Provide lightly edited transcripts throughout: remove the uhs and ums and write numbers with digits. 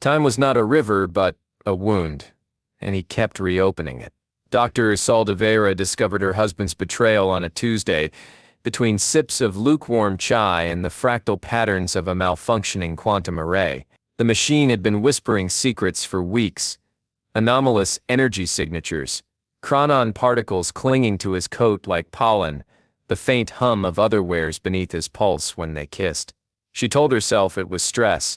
Time was not a river but a wound, and he kept reopening it. Dr. Saldivera discovered her husband's betrayal on a Tuesday, between sips of lukewarm chai and the fractal patterns of a malfunctioning quantum array. The machine had been whispering secrets for weeks. Anomalous energy signatures, chronon particles clinging to his coat like pollen, the faint hum of otherwares beneath his pulse when they kissed. She told herself it was stress,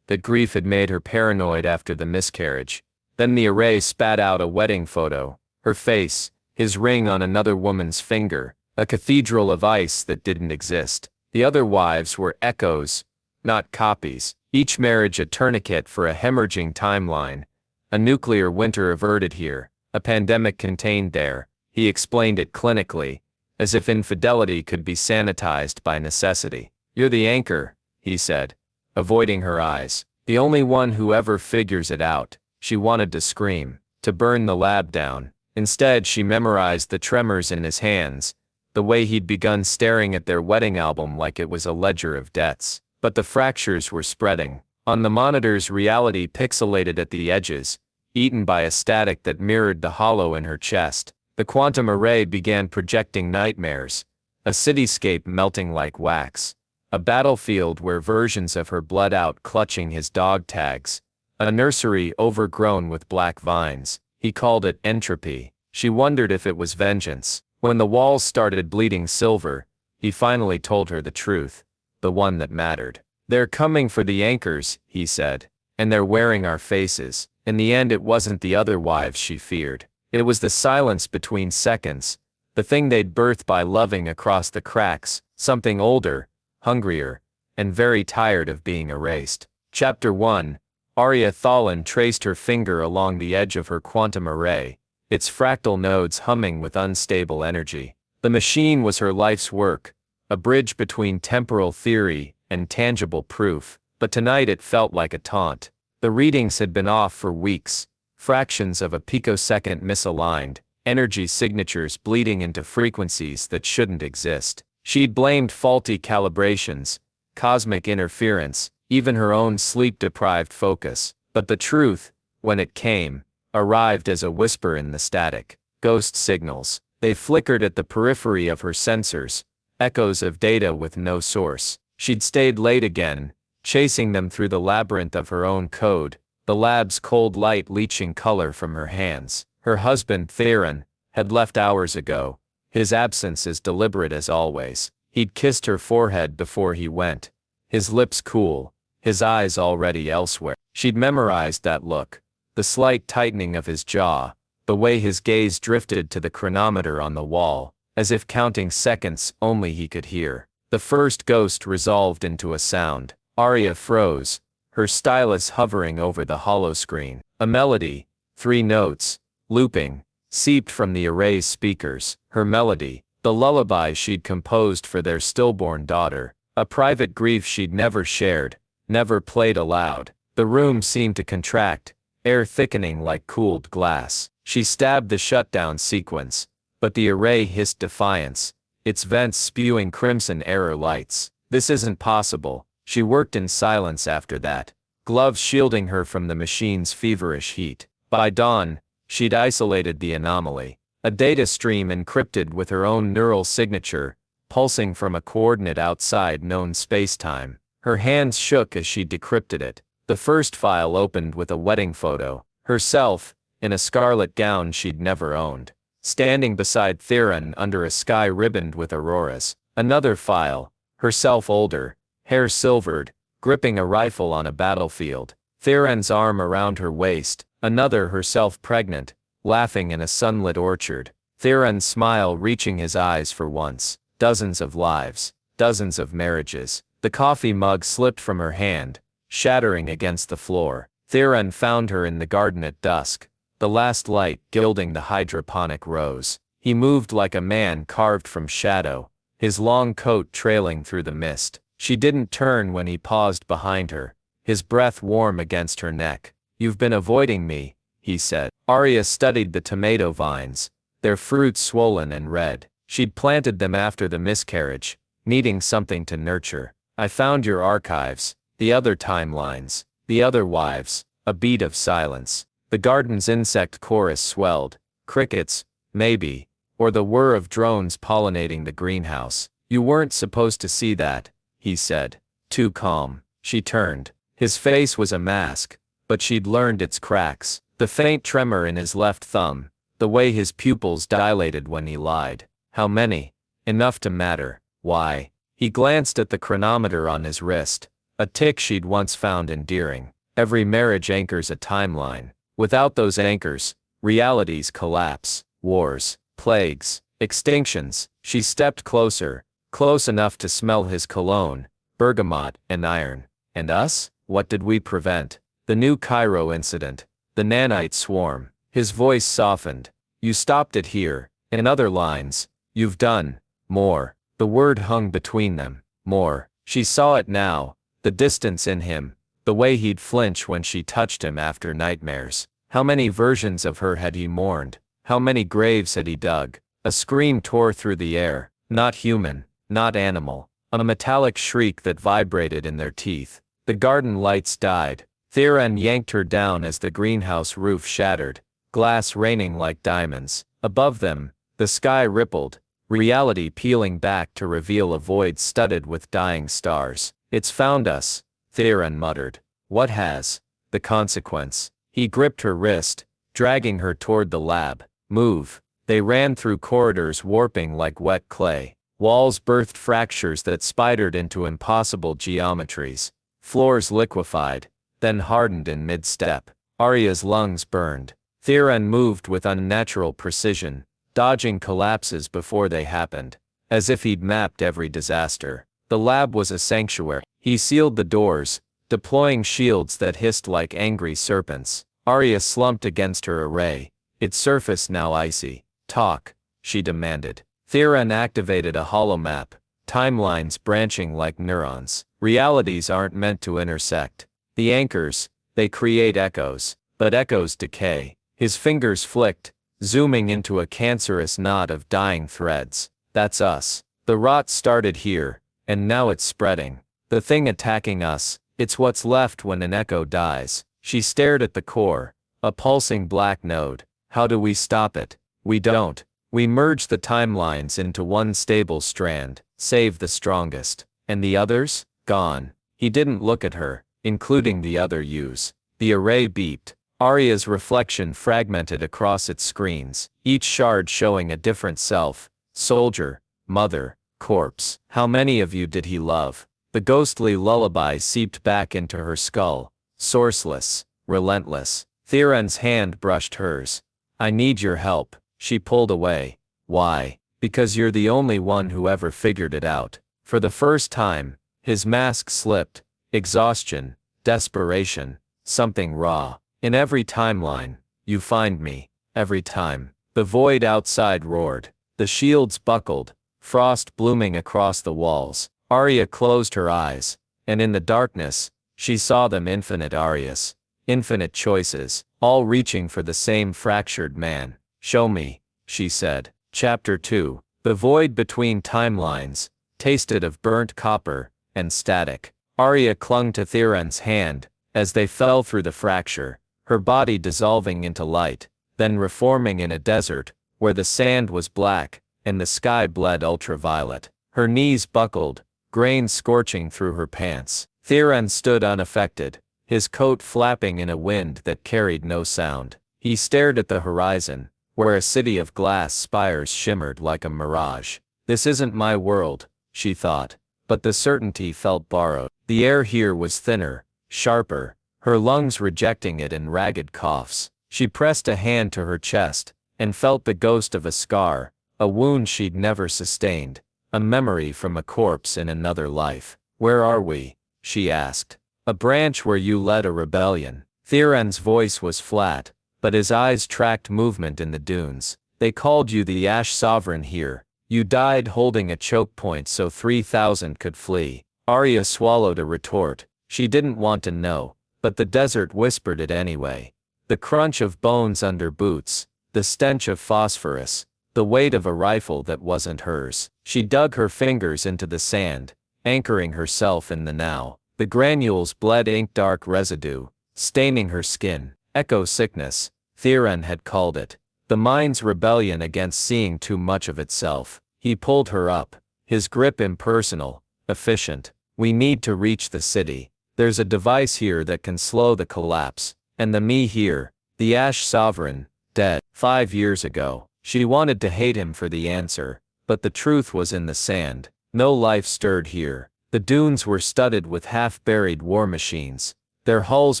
that grief had made her paranoid after the miscarriage. Then the array spat out a wedding photo, her face, his ring on another woman's finger, a cathedral of ice that didn't exist. The other wives were echoes, not copies, each marriage a tourniquet for a hemorrhaging timeline. A nuclear winter averted here, a pandemic contained there. He explained it clinically, as if infidelity could be sanitized by necessity. "You're the anchor," he said, avoiding her eyes. "The only one who ever figures it out." She wanted to scream, to burn the lab down. Instead, she memorized the tremors in his hands, the way he'd begun staring at their wedding album like it was a ledger of debts. But the fractures were spreading. On the monitor's reality pixelated at the edges, eaten by a static that mirrored the hollow in her chest. The quantum array began projecting nightmares, a cityscape melting like wax, a battlefield where versions of her bled out clutching his dog tags, a nursery overgrown with black vines. He called it entropy. She wondered if it was vengeance. When the walls started bleeding silver, he finally told her the truth, the one that mattered. "They're coming for the anchors," he said, "and they're wearing our faces." In the end, it wasn't the other wives she feared. It was the silence between seconds, the thing they'd birthed by loving across the cracks, something older, hungrier, and very tired of being erased. Chapter 1. Aria Thalen traced her finger along the edge of her quantum array, its fractal nodes humming with unstable energy. The machine was her life's work, a bridge between temporal theory and tangible proof, but tonight it felt like a taunt. The readings had been off for weeks, fractions of a picosecond misaligned, energy signatures bleeding into frequencies that shouldn't exist. She'd blamed faulty calibrations, cosmic interference, even her own sleep-deprived focus. But the truth, when it came, arrived as a whisper in the static. Ghost signals. They flickered at the periphery of her sensors, echoes of data with no source. She'd stayed late again, chasing them through the labyrinth of her own code, the lab's cold light leaching color from her hands. Her husband, Theron, had left hours ago, his absence as deliberate as always. He'd kissed her forehead before he went, his lips cool, his eyes already elsewhere. She'd memorized that look, the slight tightening of his jaw, the way his gaze drifted to the chronometer on the wall, as if counting seconds only he could hear. The first ghost resolved into a sound. Aria froze, her stylus hovering over the hollow screen. A melody, 3 notes, looping, seeped from the array's speakers. Her melody, the lullaby she'd composed for their stillborn daughter, a private grief she'd never shared, never played aloud. The room seemed to contract, air thickening like cooled glass. She stabbed the shutdown sequence, but the array hissed defiance, its vents spewing crimson error lights. "This isn't possible." She worked in silence after that, gloves shielding her from the machine's feverish heat. By dawn, she'd isolated the anomaly, a data stream encrypted with her own neural signature, pulsing from a coordinate outside known spacetime. Her hands shook as she decrypted it. The first file opened with a wedding photo, herself, in a scarlet gown she'd never owned, standing beside Theron under a sky ribboned with auroras. Another file, herself older, hair silvered, gripping a rifle on a battlefield, Theron's arm around her waist. Another, herself pregnant, laughing in a sunlit orchard, Theron's smile reaching his eyes for once. Dozens of lives, dozens of marriages. The coffee mug slipped from her hand, shattering against the floor. Theron found her in the garden at dusk, the last light gilding the hydroponic rose. He moved like a man carved from shadow, his long coat trailing through the mist. She didn't turn when he paused behind her, his breath warm against her neck. "You've been avoiding me," he said. Aria studied the tomato vines, their fruits swollen and red. She'd planted them after the miscarriage, needing something to nurture. "I found your archives, the other timelines. The other wives, a beat of silence. The garden's insect chorus swelled. Crickets, maybe, or the whir of drones pollinating the greenhouse. You weren't supposed to see that, he said. Too calm. She turned. His face was a mask, but she'd learned its cracks. The faint tremor in his left thumb, the way his pupils dilated when he lied. How many? Enough to matter. Why? He glanced at the chronometer on his wrist, a tick she'd once found endearing. Every marriage anchors a timeline. Without those anchors, realities collapse. Wars, plagues, extinctions. She stepped closer, close enough to smell his cologne, bergamot, and iron. And us? What did we prevent? The new Cairo incident, the nanite swarm. His voice softened. You stopped it here. In other lines, you've done more. The word hung between them. More. She saw it now, the distance in him, the way he'd flinch when she touched him after nightmares. How many versions of her had he mourned? How many graves had he dug? A scream tore through the air. Not human, not animal. A metallic shriek that vibrated in their teeth. The garden lights died. Theron yanked her down as the greenhouse roof shattered, glass raining like diamonds. Above them, the sky rippled, reality peeling back to reveal a void studded with dying stars. It's found us, Theron muttered. What has? The consequence. He gripped her wrist, dragging her toward the lab. Move. They ran through corridors warping like wet clay. Walls birthed fractures that spidered into impossible geometries. Floors liquefied, then hardened in mid-step. Aria's lungs burned. Theron moved with unnatural precision, dodging collapses before they happened, as if he'd mapped every disaster. The lab was a sanctuary. He sealed the doors, deploying shields that hissed like angry serpents. Aria slumped against her array, its surface now icy. Talk, she demanded. Theron activated a holomap, timelines branching like neurons. Realities aren't meant to intersect. The anchors, they create echoes, but echoes decay. His fingers flicked, zooming into a cancerous knot of dying threads. That's us. The rot started here, and now it's spreading. The thing attacking us, it's what's left when an echo dies. She stared at the core, a pulsing black node. How do we stop it? We don't. We merge the timelines into one stable strand, save the strongest. And the others? Gone. He didn't look at her, including the other U's. The array beeped. Aria's reflection fragmented across its screens, each shard showing a different self. Soldier, mother, corpse. How many of you did he love? The ghostly lullaby seeped back into her skull, sourceless, relentless. Theron's hand brushed hers. I need your help. She pulled away. Why? Because you're the only one who ever figured it out. For the first time, his mask slipped. Exhaustion, desperation, something raw. In every timeline, you find me. Every time. The void outside roared. The shields buckled, frost blooming across the walls. Aria closed her eyes, and in the darkness, she saw them infinite Arias. Infinite choices, all reaching for the same fractured man. Show me, she said. Chapter 2. The void between timelines, tasted of burnt copper and static. Aria clung to Theron's hand as they fell through the fracture, her body dissolving into light, then reforming in a desert where the sand was black and the sky bled ultraviolet. Her knees buckled, grains scorching through her pants. Theron stood unaffected, his coat flapping in a wind that carried no sound. He stared at the horizon, where a city of glass spires shimmered like a mirage. This isn't my world, she thought, but the certainty felt borrowed. The air here was thinner, sharper, her lungs rejecting it in ragged coughs. She pressed a hand to her chest, and felt the ghost of a scar, a wound she'd never sustained, a memory from a corpse in another life. Where are we? She asked. A branch where you led a rebellion. Theron's voice was flat, but his eyes tracked movement in the dunes. They called you the Ash Sovereign here. You died holding a choke point so 3,000 could flee. Aria swallowed a retort. She didn't want to know, but the desert whispered it anyway. The crunch of bones under boots, the stench of phosphorus, the weight of a rifle that wasn't hers. She dug her fingers into the sand, anchoring herself in the now. The granules bled ink-dark residue, staining her skin. Echo sickness, Theron had called it. The mind's rebellion against seeing too much of itself. He pulled her up, his grip impersonal, efficient. We need to reach the city. There's a device here that can slow the collapse. And the me here, the Ash Sovereign, dead 5 years ago. She wanted to hate him for the answer, but the truth was in the sand. No life stirred here. The dunes were studded with half-buried war machines, their hulls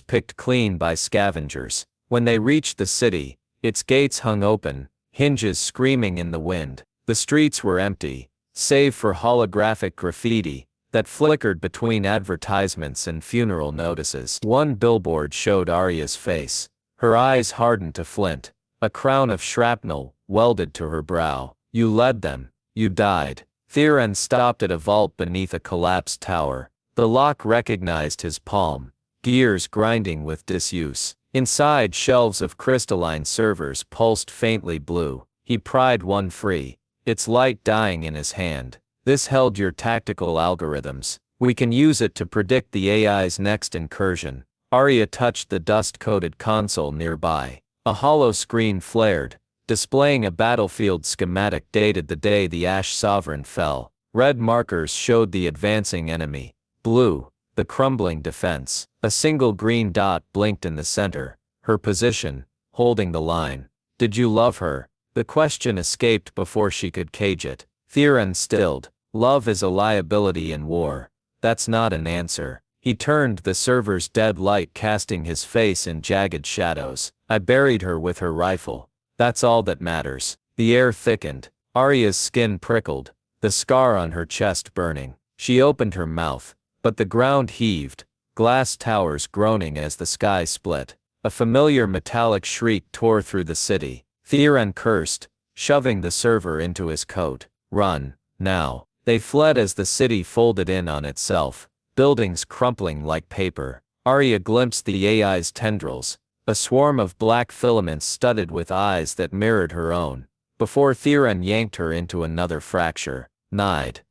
picked clean by scavengers. When they reached the city, its gates hung open, hinges screaming in the wind. The streets were empty, save for holographic graffiti that flickered between advertisements and funeral notices. One billboard showed Aria's face. Her eyes hardened to flint, a crown of shrapnel welded to her brow. You led them. You died. Theron stopped at a vault beneath a collapsed tower. The lock recognized his palm, gears grinding with disuse. Inside, shelves of crystalline servers pulsed faintly blue. He pried one free, its light dying in his hand. This held your tactical algorithms. We can use it to predict the AI's next incursion. Aria touched the dust-coated console nearby. A hollow screen flared, displaying a battlefield schematic dated the day the Ash Sovereign fell. Red markers showed the advancing enemy. Blue, the crumbling defense. A single green dot blinked in the center. Her position, holding the line. Did you love her? The question escaped before she could cage it. Theron stilled. Love is a liability in war. That's not an answer. He turned the server's dead light, casting his face in jagged shadows. I buried her with her rifle. That's all that matters. The air thickened. Aria's skin prickled, the scar on her chest burning. She opened her mouth, but the ground heaved, glass towers groaning as the sky split. A familiar metallic shriek tore through the city. Theron cursed, shoving the server into his coat. Run, now. They fled as the city folded in on itself, buildings crumpling like paper. Aria glimpsed the AI's tendrils, a swarm of black filaments studded with eyes that mirrored her own, before Theron yanked her into another fracture. Nighed.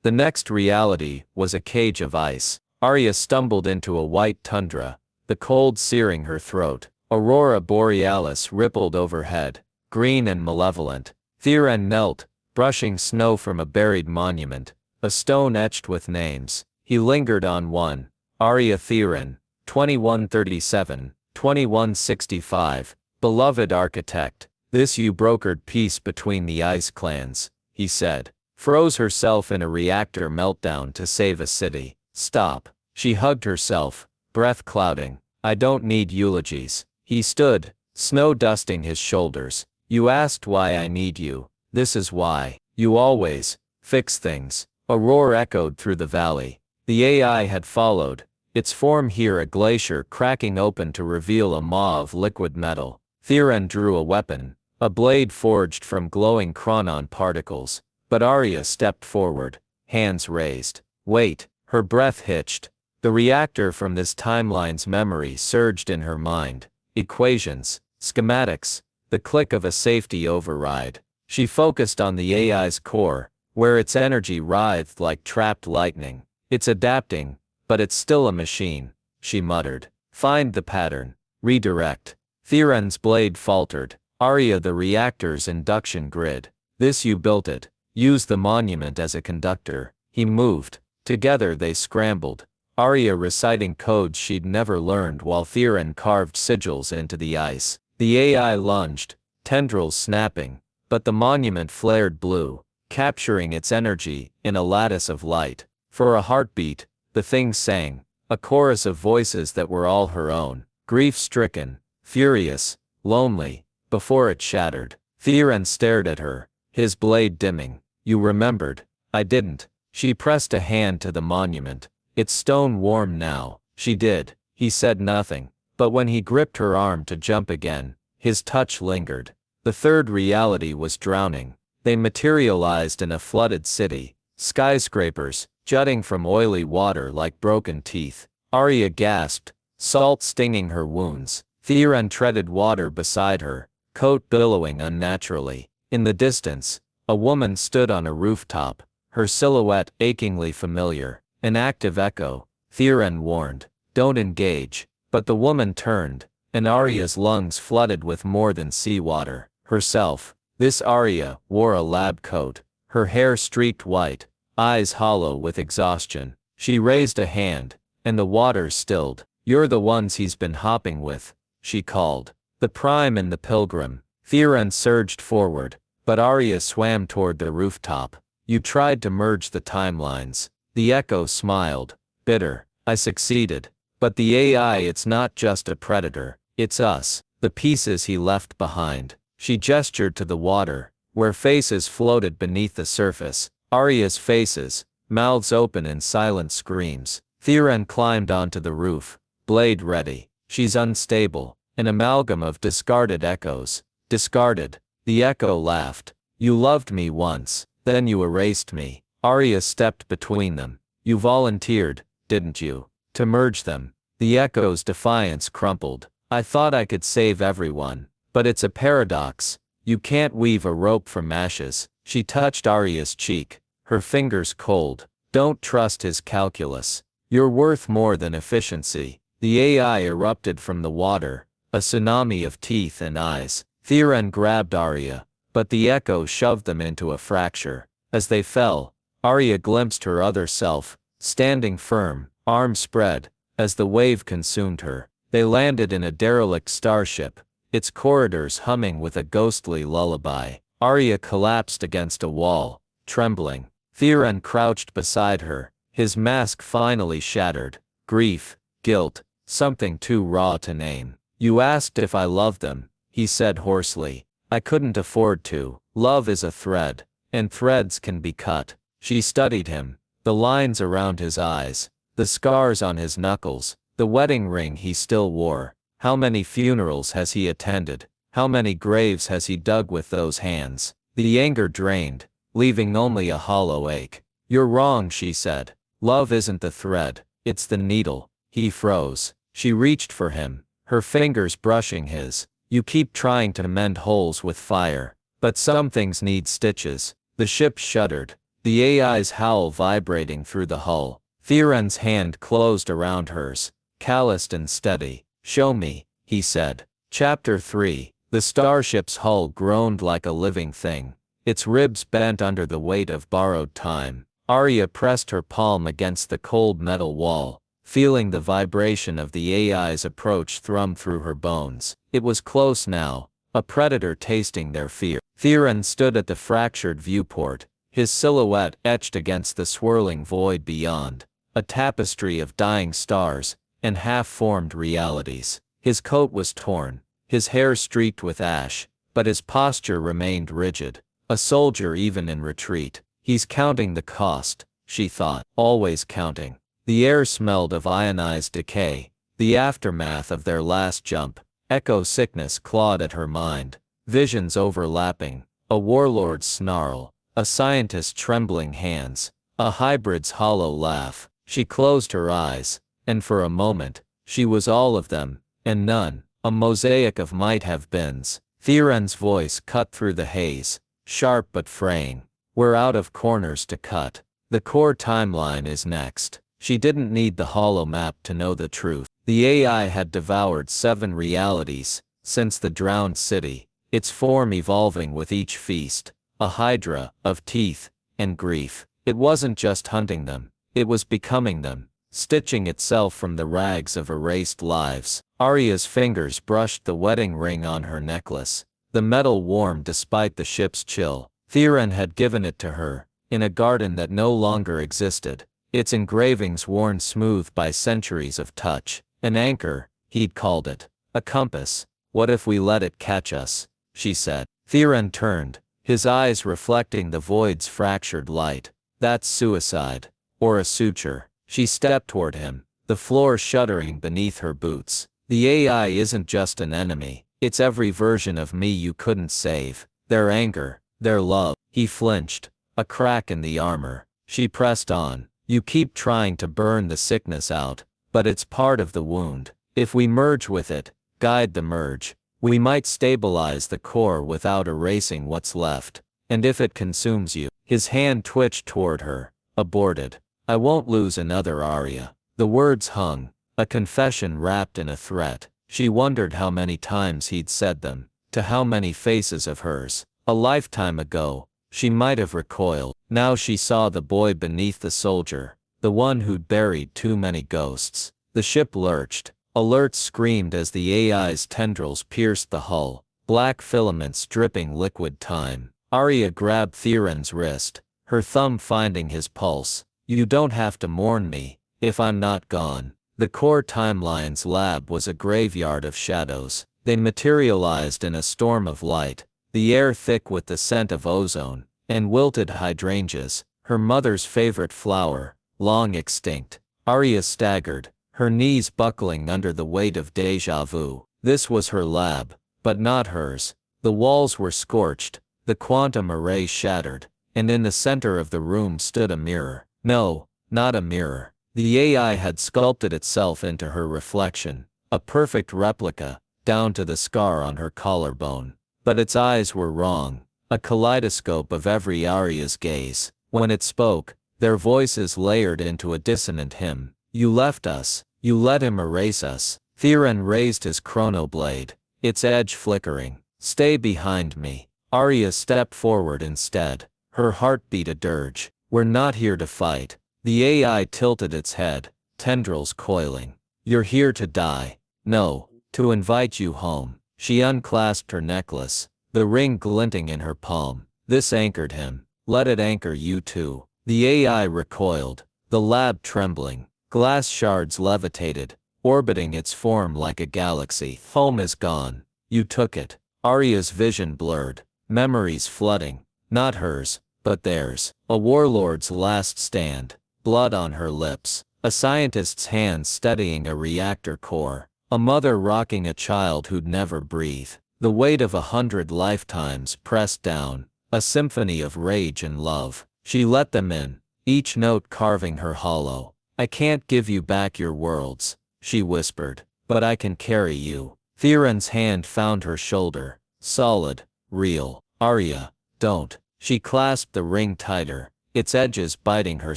The next reality was a cage of ice. Aria stumbled into a white tundra, the cold searing her throat. Aurora borealis rippled overhead, green and malevolent. Theron knelt, brushing snow from a buried monument, a stone etched with names. He lingered on one. Aria Thalen, 2137, 2165, beloved architect. This you brokered peace between the ice clans, he said. Froze herself in a reactor meltdown to save a city. Stop. She hugged herself, breath clouding. I don't need eulogies. He stood, snow dusting his shoulders. You asked why I need you. This is why. You always fix things. A roar echoed through the valley. The AI had followed, its form here a glacier cracking open to reveal a maw of liquid metal. Theron drew a weapon, a blade forged from glowing chronon particles. But Aria stepped forward, hands raised. Wait, her breath hitched. The reactor from this timeline's memory surged in her mind. Equations, schematics, the click of a safety override. She focused on the AI's core, where its energy writhed like trapped lightning. It's adapting, but it's still a machine, she muttered. Find the pattern. Redirect. Theron's blade faltered. Aria, the reactor's induction grid. This you built it. Use the monument as a conductor. He moved. Together they scrambled. Aria reciting codes she'd never learned while Theron carved sigils into the ice. The AI lunged, tendrils snapping, but the monument flared blue, capturing its energy in a lattice of light. For a heartbeat, the thing sang, a chorus of voices that were all her own, grief-stricken, furious, lonely, before it shattered. Theron stared at her, his blade dimming. You remembered. I didn't. She pressed a hand to the monument, its stone warm now. She did. He said nothing, but when he gripped her arm to jump again, his touch lingered. The third reality was drowning. They materialized in a flooded city, skyscrapers, jutting from oily water like broken teeth. Aria gasped, salt stinging her wounds. Theron treaded water beside her, coat billowing unnaturally. In the distance, a woman stood on a rooftop, her silhouette achingly familiar. An active echo, Thieren warned. Don't engage. But the woman turned, and Aria's lungs flooded with more than seawater. Herself, this Aria, wore a lab coat, her hair streaked white, eyes hollow with exhaustion. She raised a hand, and the water stilled. You're the ones he's been hopping with, she called. The Prime and the Pilgrim. Thieren surged forward, but Aria swam toward the rooftop. You tried to merge the timelines. The echo smiled, bitter. I succeeded. But the AI, it's not just a predator, it's us, the pieces he left behind. She gestured to the water, where faces floated beneath the surface. Aria's faces, mouths open in silent screams. Thieren climbed onto the roof, blade ready. She's unstable, an amalgam of discarded echoes. Discarded. The echo laughed. You loved me once, then you erased me. Aria stepped between them. You volunteered, didn't you, to merge them? The echo's defiance crumpled. I thought I could save everyone. But it's a paradox. You can't weave a rope from ashes. She touched Aria's cheek, her fingers cold. Don't trust his calculus. You're worth more than efficiency. The AI erupted from the water, a tsunami of teeth and eyes. Thieren grabbed Aria, but the echo shoved them into a fracture. As they fell, Aria glimpsed her other self, standing firm, arms spread. As the wave consumed her, they landed in a derelict starship, its corridors humming with a ghostly lullaby. Aria collapsed against a wall, trembling. Thieren crouched beside her, his mask finally shattered. Grief, guilt, something too raw to name. You asked if I loved them, he said hoarsely. I couldn't afford to. Love is a thread, and threads can be cut. She studied him, the lines around his eyes, the scars on his knuckles, the wedding ring he still wore. How many funerals has he attended? How many graves has he dug with those hands? The anger drained, leaving only a hollow ache. You're wrong, she said. Love isn't the thread, it's the needle. He froze. She reached for him, her fingers brushing his. You keep trying to mend holes with fire, but some things need stitches. The ship shuddered, the AI's howl vibrating through the hull. Thieren's hand closed around hers, calloused and steady. Show me, he said. Chapter 3. The starship's hull groaned like a living thing, its ribs bent under the weight of borrowed time. Aria pressed her palm against the cold metal wall, feeling the vibration of the AI's approach thrum through her bones. It was close now, a predator tasting their fear. Thieren stood at the fractured viewport, his silhouette etched against the swirling void beyond, a tapestry of dying stars and half-formed realities. His coat was torn, his hair streaked with ash, but his posture remained rigid, a soldier even in retreat. He's counting the cost, she thought, always counting. The air smelled of ionized decay, the aftermath of their last jump. Echo sickness clawed at her mind, visions overlapping, a warlord's snarl, a scientist's trembling hands, a hybrid's hollow laugh. She closed her eyes, and for a moment, she was all of them, and none, a mosaic of might-have-beens. Thieren's voice cut through the haze, sharp but fraying. We're out of corners to cut. The core timeline is next. She didn't need the hollow map to know the truth. The AI had devoured 7 realities since the drowned city, its form evolving with each feast, a hydra of teeth and grief. It wasn't just hunting them, it was becoming them, stitching itself from the rags of erased lives. Aria's fingers brushed the wedding ring on her necklace, the metal warm despite the ship's chill. Thieren had given it to her, in a garden that no longer existed, its engravings worn smooth by centuries of touch. An anchor, he'd called it. A compass. What if we let it catch us? She said. Thieren turned, his eyes reflecting the void's fractured light. That's suicide. Or a suture. She stepped toward him, the floor shuddering beneath her boots. The AI isn't just an enemy, it's every version of me you couldn't save. Their anger, their love. He flinched, a crack in the armor. She pressed on. You keep trying to burn the sickness out, but it's part of the wound. If we merge with it, guide the merge, we might stabilize the core without erasing what's left. And if it consumes you, his hand twitched toward her, aborted. I won't lose another Aria. The words hung, a confession wrapped in a threat. She wondered how many times he'd said them, to how many faces of hers. A lifetime ago, she might have recoiled. Now she saw the boy beneath the soldier, the one who'd buried too many ghosts. The ship lurched. Alerts screamed as the AI's tendrils pierced the hull, black filaments dripping liquid time. Aria grabbed Theron's wrist, her thumb finding his pulse. You don't have to mourn me, if I'm not gone. The core timeline's lab was a graveyard of shadows. They materialized in a storm of light, the air thick with the scent of ozone, and wilted hydrangeas, her mother's favorite flower, long extinct. Aria staggered, her knees buckling under the weight of déjà vu. This was her lab, but not hers. The walls were scorched, the quantum array shattered, and in the center of the room stood a mirror. No, not a mirror. The AI had sculpted itself into her reflection, a perfect replica, down to the scar on her collarbone. But its eyes were wrong, a kaleidoscope of every Aria's gaze. When it spoke, their voices layered into a dissonant hymn. You left us, you let him erase us. Theron raised his chronoblade, its edge flickering. Stay behind me. Aria stepped forward instead, her heart beat a dirge. We're not here to fight. The AI tilted its head, tendrils coiling. You're here to die. No, to invite you home. She unclasped her necklace, the ring glinting in her palm. This anchored him. Let it anchor you too. The AI recoiled, the lab trembling. Glass shards levitated, orbiting its form like a galaxy. Home is gone. You took it. Aria's vision blurred, memories flooding. Not hers, but theirs. A warlord's last stand, blood on her lips. A scientist's hand steadying a reactor core. A mother rocking a child who'd never breathe. The weight of 100 lifetimes pressed down. A symphony of rage and love. She let them in, each note carving her hollow. I can't give you back your worlds, she whispered, but I can carry you. Theron's hand found her shoulder, solid, real. Aria, don't. She clasped the ring tighter, its edges biting her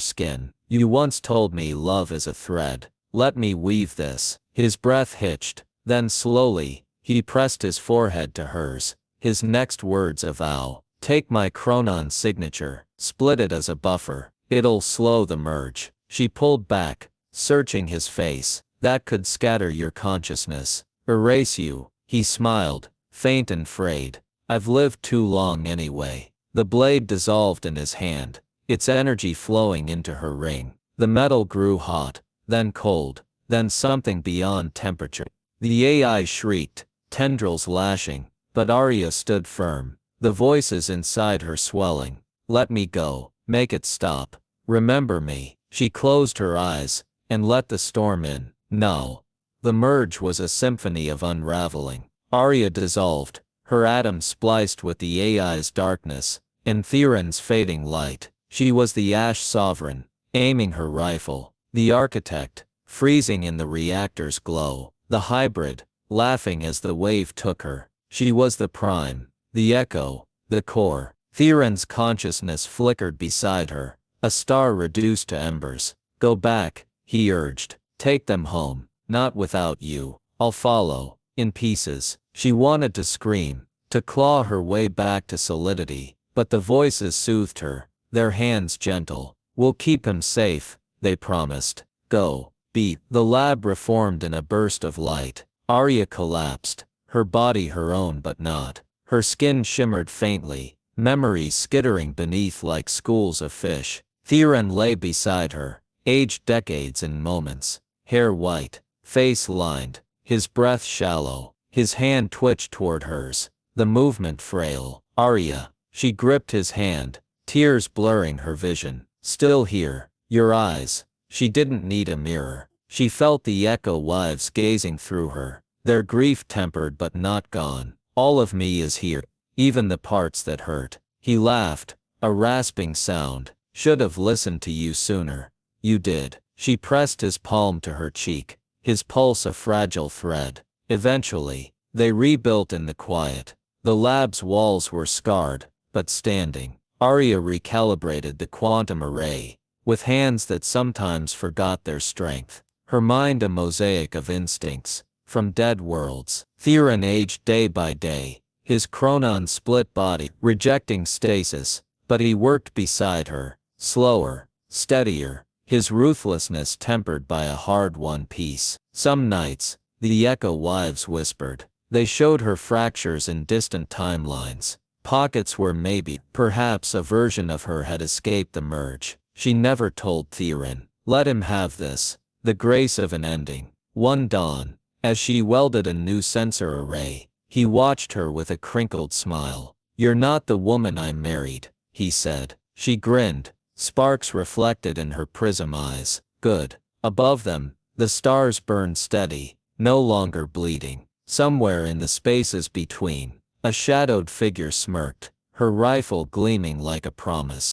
skin. You once told me love is a thread. Let me weave this. His breath hitched, then slowly, he pressed his forehead to hers. His next words a vow. Take my chronon signature, split it as a buffer. It'll slow the merge. She pulled back, searching his face. That could scatter your consciousness. Erase you. He smiled, faint and frayed. I've lived too long anyway. The blade dissolved in his hand, its energy flowing into her ring. The metal grew hot, then cold, then something beyond temperature. The AI shrieked, tendrils lashing, but Aria stood firm, the voices inside her swelling. Let me go. Make it stop. Remember me. She closed her eyes, and let the storm in. No. The merge was a symphony of unraveling. Aria dissolved, her atoms spliced with the AI's darkness, in Theron's fading light. She was the Ash Sovereign, aiming her rifle. The architect, freezing in the reactor's glow. The hybrid, laughing as the wave took her. She was the prime, the echo, the core. Theron's consciousness flickered beside her, a star reduced to embers. Go back, he urged. Take them home. Not without you. I'll follow. In pieces. She wanted to scream, to claw her way back to solidity, but the voices soothed her, their hands gentle. We'll keep him safe, they promised. Go. Beat. The lab reformed in a burst of light. Aria collapsed, her body her own but not. Her skin shimmered faintly, memories skittering beneath like schools of fish. Theron lay beside her, aged decades in moments, hair white, face lined, his breath shallow. His hand twitched toward hers, the movement frail. Aria. She gripped his hand, tears blurring her vision. Still here. Your eyes. She didn't need a mirror. She felt the echo wives gazing through her, their grief tempered but not gone. All of me is here, even the parts that hurt. He laughed, a rasping sound. Should have listened to you sooner. You did. She pressed his palm to her cheek, his pulse a fragile thread. Eventually, they rebuilt in the quiet. The lab's walls were scarred, but standing. Aria recalibrated the quantum array, with hands that sometimes forgot their strength. Her mind a mosaic of instincts, from dead worlds. Theron aged day by day, his chronon split body rejecting stasis, but he worked beside her, slower, steadier, his ruthlessness tempered by a hard-won peace. Some nights, the echo wives whispered. They showed her fractures in distant timelines, pockets where maybe, perhaps a version of her had escaped the merge. She never told Theron. Let him have this, the grace of an ending. One dawn, as she welded a new sensor array, he watched her with a crinkled smile. "You're not the woman I married," he said. She grinned, sparks reflected in her prism eyes. Good. Above them, the stars burned steady, no longer bleeding. Somewhere in the spaces between, a shadowed figure smirked, her rifle gleaming like a promise.